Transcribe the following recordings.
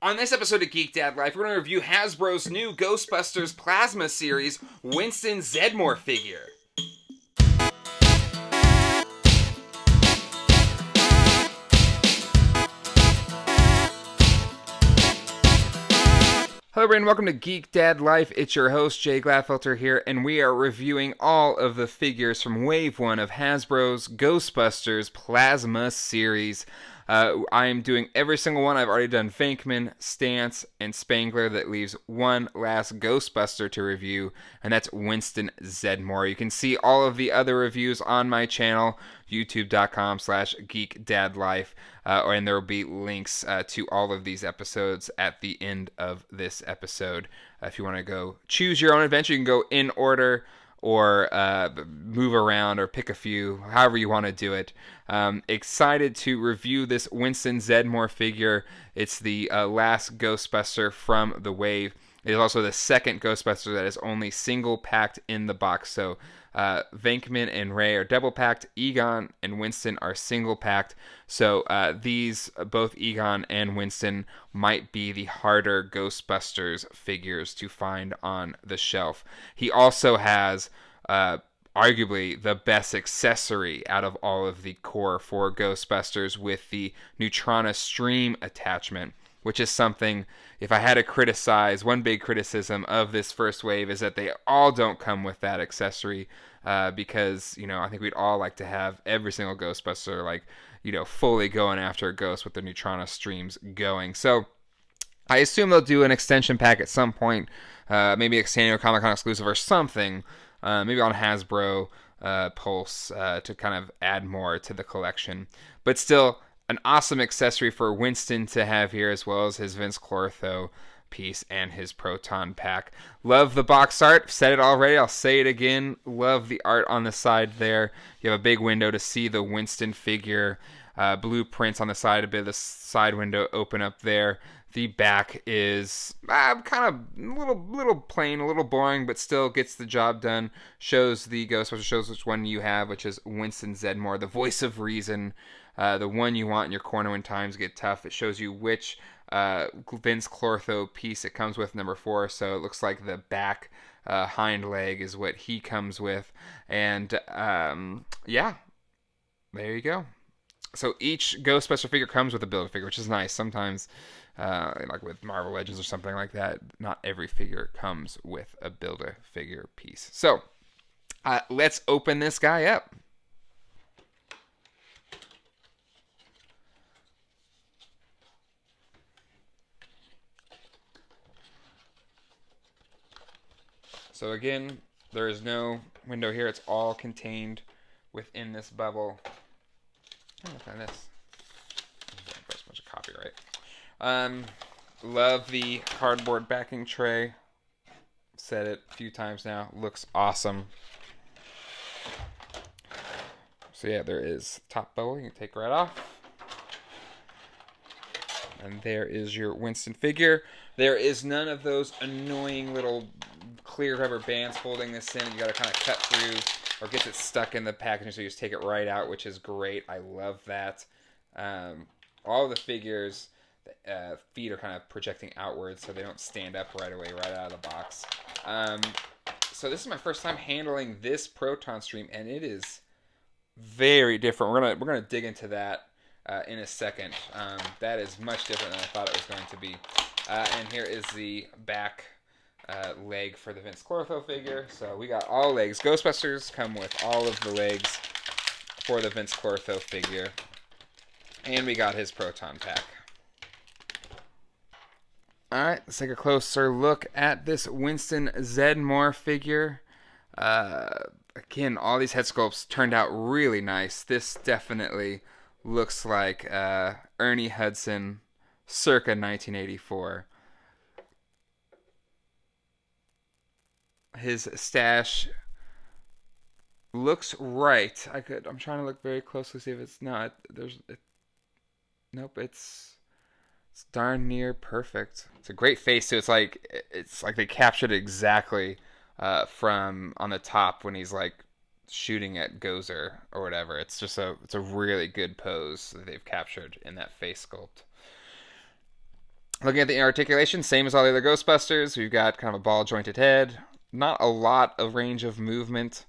On this episode of Geek Dad Life, we're going to review Hasbro's new Ghostbusters Plasma series Winston Zeddemore figure. Hello everyone, welcome to Geek Dad Life. It's your host, Jay Gladfelter here, and we are reviewing all of the figures from Wave 1 of Hasbro's Ghostbusters Plasma series. I am doing every single one. I've already done Venkman, Stance, and Spangler. That leaves one last Ghostbuster to review, and that's Winston Zeddemore. You can see all of the other reviews on my channel, youtube.com/geekdadlife, and there will be links to all of these episodes at the end of this episode. If you want to go choose your own adventure, you can go in order, or move around, or pick a few, however you want to do it. Excited to review this Winston Zeddemore figure. It's the last Ghostbuster from the wave. It is also the second Ghostbuster that is only single packed in the box. So Venkman and Ray are double packed. Egon and Winston are single packed. So these, both Egon and Winston, might be the harder Ghostbusters figures to find on the shelf. He also has arguably the best accessory out of all of the core four Ghostbusters, with the Neutrona Stream attachment, which is something, if I had to criticize, one big criticism of this first wave is that they all don't come with that accessory, because, you know, I think we'd all like to have every single Ghostbuster, like, you know, fully going after a ghost with the Neutrona Streams going. So I assume they'll do an extension pack at some point, maybe a San Diego Comic-Con exclusive or something, maybe on Hasbro Pulse, to kind of add more to the collection. But still, an awesome accessory for Winston to have here, as well as his Vince Clortho piece and his Proton Pack. Love the box art. Said it already, I'll say it again. Love the art on the side there. You have a big window to see the Winston figure. Blueprints on the side, a bit of the side window open up there. The back is kind of a little plain, a little boring, but still gets the job done. Shows the Ghostbuster, shows which one you have, which is Winston Zeddemore, the voice of reason, the one you want in your corner when times get tough. It shows you which Vince Clortho piece it comes with, number 4. So it looks like the back hind leg is what he comes with. And yeah, there you go. So each Ghostbuster figure comes with a Build-A-Figure, which is nice. Sometimes, like with Marvel Legends or something like that, not every figure comes with a Build-A-Figure piece. So let's open this guy up. So again, there is no window here. It's all contained within this bubble. Look at this. That's a bunch of copyright. Love the cardboard backing tray. Said it a few times now. Looks awesome. So yeah, there is top bubble. You can take right off. And there is your Winston figure. There is none of those annoying little clear rubber bands holding this in. You got to kind of cut through, or gets it stuck in the packaging, so you just take it right out, which is great. I love that. All the figures, feet are kind of projecting outwards, so they don't stand up right away, right out of the box. So this is my first time handling this Proton Stream, and it is very different. We're gonna dig into that in a second. That is much different than I thought it was going to be. And here is the back leg for the Vince Clortho figure. So we got all legs. Ghostbusters come with all of the legs for the Vince Clortho figure. And we got his Proton Pack. Alright, let's take a closer look at this Winston Zeddemore figure. Again, all these head sculpts turned out really nice. This definitely looks like Ernie Hudson circa 1984. His stash looks right. I'm trying to look very closely, see if it's not. Nope, it's darn near perfect. It's a great face too. It's like they captured it exactly from on the top when he's like shooting at Gozer or whatever. It's a really good pose that they've captured in that face sculpt. Looking at the articulation, same as all the other Ghostbusters. We've got kind of a ball jointed head. Not a lot of range of movement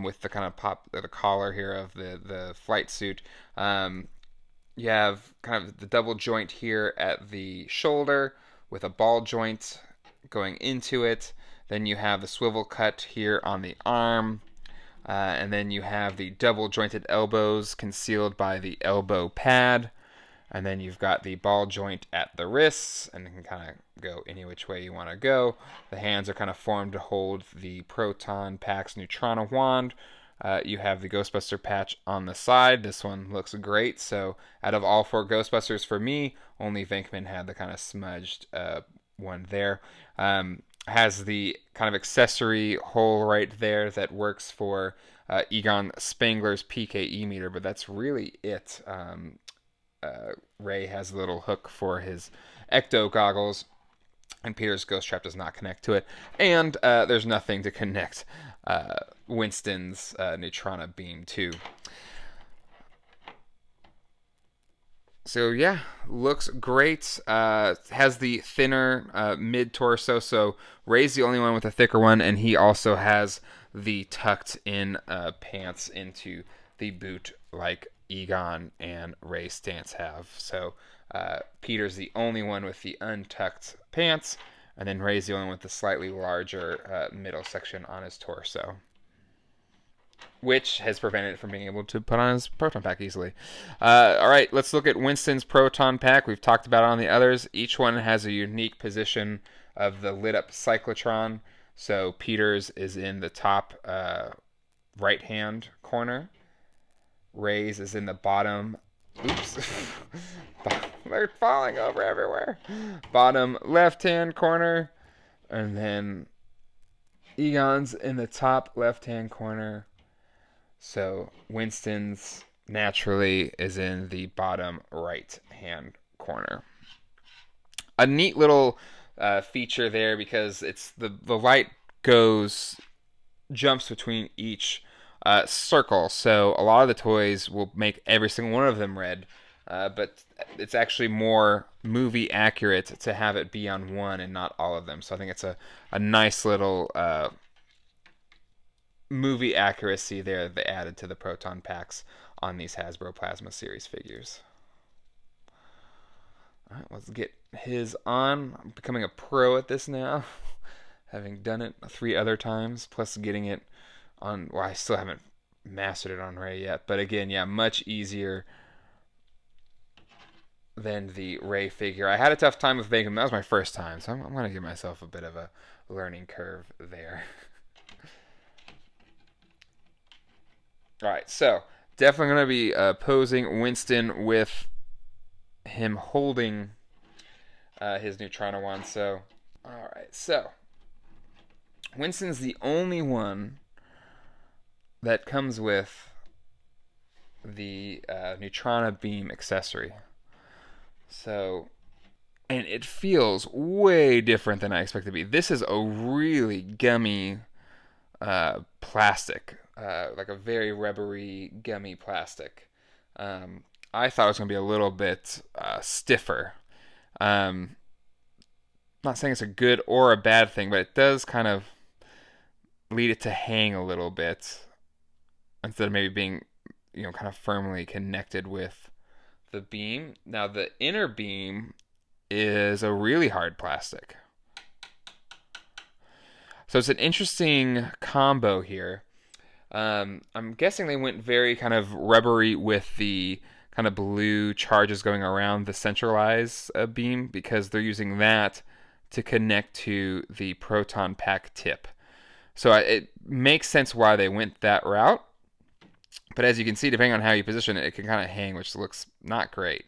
with the kind of the collar here of the flight suit. You have kind of the double joint here at the shoulder with a ball joint going into it. Then you have the swivel cut here on the arm. And then you have the double jointed elbows concealed by the elbow pad. And then you've got the ball joint at the wrists, and you can kind of go any which way you want to go. The hands are kind of formed to hold the Proton Pack's Neutrona wand. You have the Ghostbuster patch on the side. This one looks great. So out of all 4 Ghostbusters for me, only Venkman had the kind of smudged one there. Has the kind of accessory hole right there that works for Egon Spengler's PKE meter, but that's really it. Ray has a little hook for his ecto goggles, and Peter's ghost trap does not connect to it. And there's nothing to connect Winston's Neutrona beam to. So yeah, looks great. Has the thinner mid torso. So Ray's the only one with a thicker one, and he also has the tucked in pants into the boot like Egon and Ray Stantz have. So Peter's the only one with the untucked pants, and then Ray's the only one with the slightly larger middle section on his torso, which has prevented it from being able to put on his Proton Pack easily. All right, let's look at Winston's Proton Pack. We've talked about it on the others. Each one has a unique position of the lit-up cyclotron. So Peter's is in the top right-hand corner. Ray's is in the bottom. Oops. They're falling over everywhere. Bottom left-hand corner. And then Egon's in the top left-hand corner. So Winston's naturally is in the bottom right-hand corner. A neat little feature there because it's the light jumps between each circle. So a lot of the toys will make every single one of them red, but it's actually more movie accurate to have it be on one and not all of them. So I think it's a nice little movie accuracy there that they added to the Proton Packs on these Hasbro Plasma Series figures. All right, let's get his on. I'm becoming a pro at this now, having done it 3 other times, plus getting it on. Well, I still haven't mastered it on Ray yet, but again, yeah, much easier than the Ray figure. I had a tough time with Venkman. That was my first time, so I'm going to give myself a bit of a learning curve there. All right, so definitely going to be posing Winston with him holding his Neutrona wand. So, all right, so Winston's the only one that comes with the Neutrona beam accessory. So, and it feels way different than I expected it to be. This is a really gummy plastic. Like a very rubbery, gummy plastic. I thought it was going to be a little bit stiffer. Not saying it's a good or a bad thing, but it does kind of lead it to hang a little bit instead of maybe being, kind of firmly connected with the beam. Now, the inner beam is a really hard plastic. So it's an interesting combo here. I'm guessing they went very kind of rubbery with the kind of blue charges going around the centralized beam because they're using that to connect to the Proton Pack tip. So it makes sense why they went that route. But as you can see, depending on how you position it, it can kind of hang, which looks not great.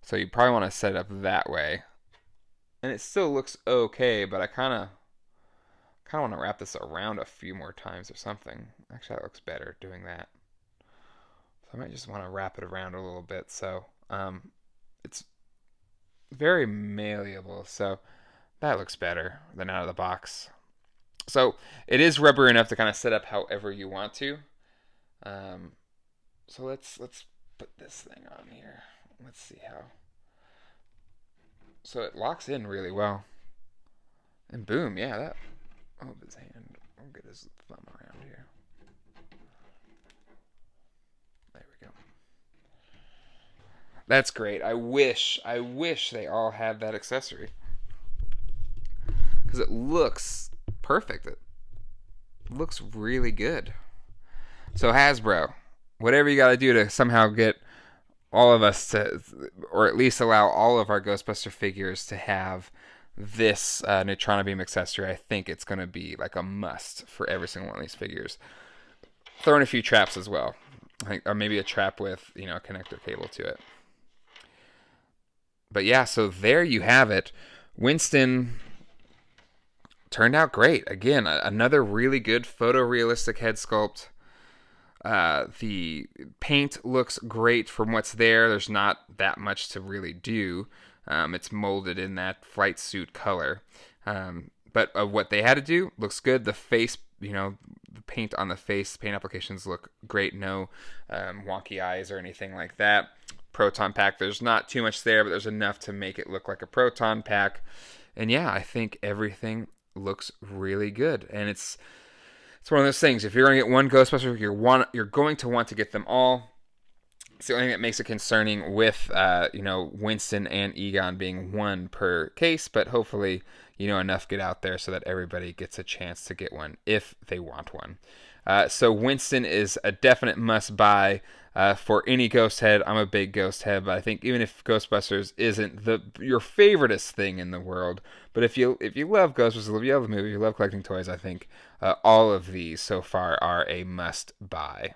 So you probably want to set it up that way. And it still looks okay, but I kind of want to wrap this around a few more times or something. Actually, that looks better doing that. So I might just want to wrap it around a little bit. So it's very malleable. So that looks better than out of the box. So it is rubber enough to kind of set up however you want to. So let's put this thing on here. Let's see how. So it locks in really well. And boom, yeah, that... Oh, his hand. I'll get his thumb around here. There we go. That's great. I wish they all had that accessory. Because it looks perfect. It looks really good. So Hasbro, whatever you got to do to somehow get all of us to, or at least allow all of our Ghostbuster figures to have this Neutrona Beam accessory, I think it's going to be like a must for every single one of these figures. Throw in a few traps as well. Or maybe a trap with, a connector cable to it. But yeah, so there you have it. Winston turned out great. Again, another really good photorealistic head sculpt. The paint looks great from what's there. There's not that much to really do. It's molded in that flight suit color. But what they had to do looks good. The face, the paint on the face, paint applications look great. No wonky eyes or anything like that. Proton Pack, there's not too much there, but there's enough to make it look like a Proton Pack. And yeah, I think everything looks really good. And it's one of those things. If you're going to get one Ghostbuster, you're going to want to get them all. It's the only thing that makes it concerning with, Winston and Egon being one per case, but hopefully, enough get out there so that everybody gets a chance to get one if they want one. So Winston is a definite must-buy for any ghost head. I'm a big ghost head, but I think even if Ghostbusters isn't your favoriteest thing in the world, but if you love Ghostbusters, if you love the movie, if you love collecting toys, I think all of these so far are a must-buy.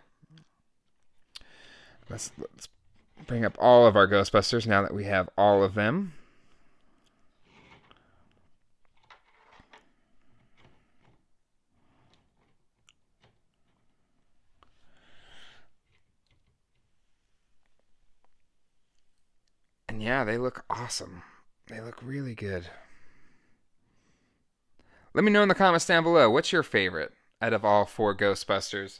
Let's bring up all of our Ghostbusters now that we have all of them. And yeah, they look awesome. They look really good. Let me know in the comments down below, what's your favorite out of all 4 Ghostbusters?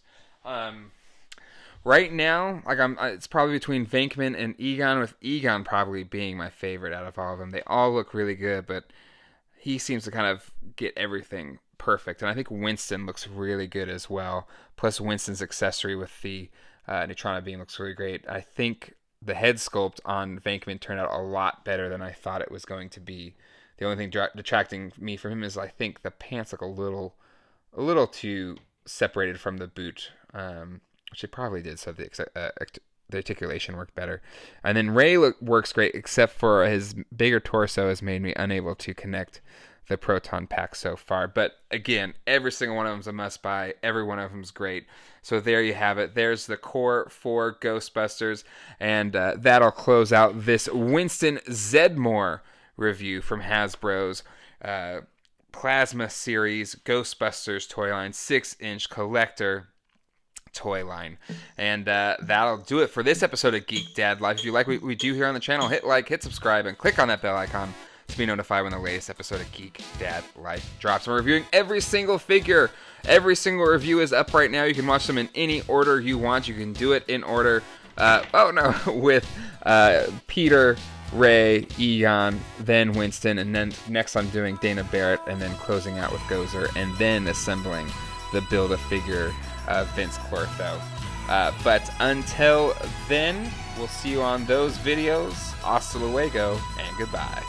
Right now, it's probably between Venkman and Egon, with Egon probably being my favorite out of all of them. They all look really good, but he seems to kind of get everything perfect. And I think Winston looks really good as well. Plus, Winston's accessory with the Neutrona Beam looks really great. I think the head sculpt on Venkman turned out a lot better than I thought it was going to be. The only thing detracting me from him is I think the pants look a little too separated from the boot, which it probably did, so the articulation worked better. And then Ray works great, except for his bigger torso has made me unable to connect the Proton Pack so far. But again, every single one of them is a must-buy. Every one of them is great. So there you have it. There's the core 4 Ghostbusters, and that'll close out this Winston Zeddemore review from Hasbro's Plasma Series Ghostbusters toy line, 6-inch collector toy line. And that'll do it for this episode of Geek Dad Life. If you like what we do here on the channel, hit like, hit subscribe, and click on that bell icon to be notified when the latest episode of Geek Dad Life drops. I'm reviewing every single figure. Every single review is up right now. You can watch them in any order you want. You can do it in order with Peter, Ray, Egon, then Winston, and then next I'm doing Dana Barrett, and then closing out with Gozer, and then assembling the Build-A-Figure Vince Clortho. But until then, we'll see you on those videos. Hasta luego, and goodbye.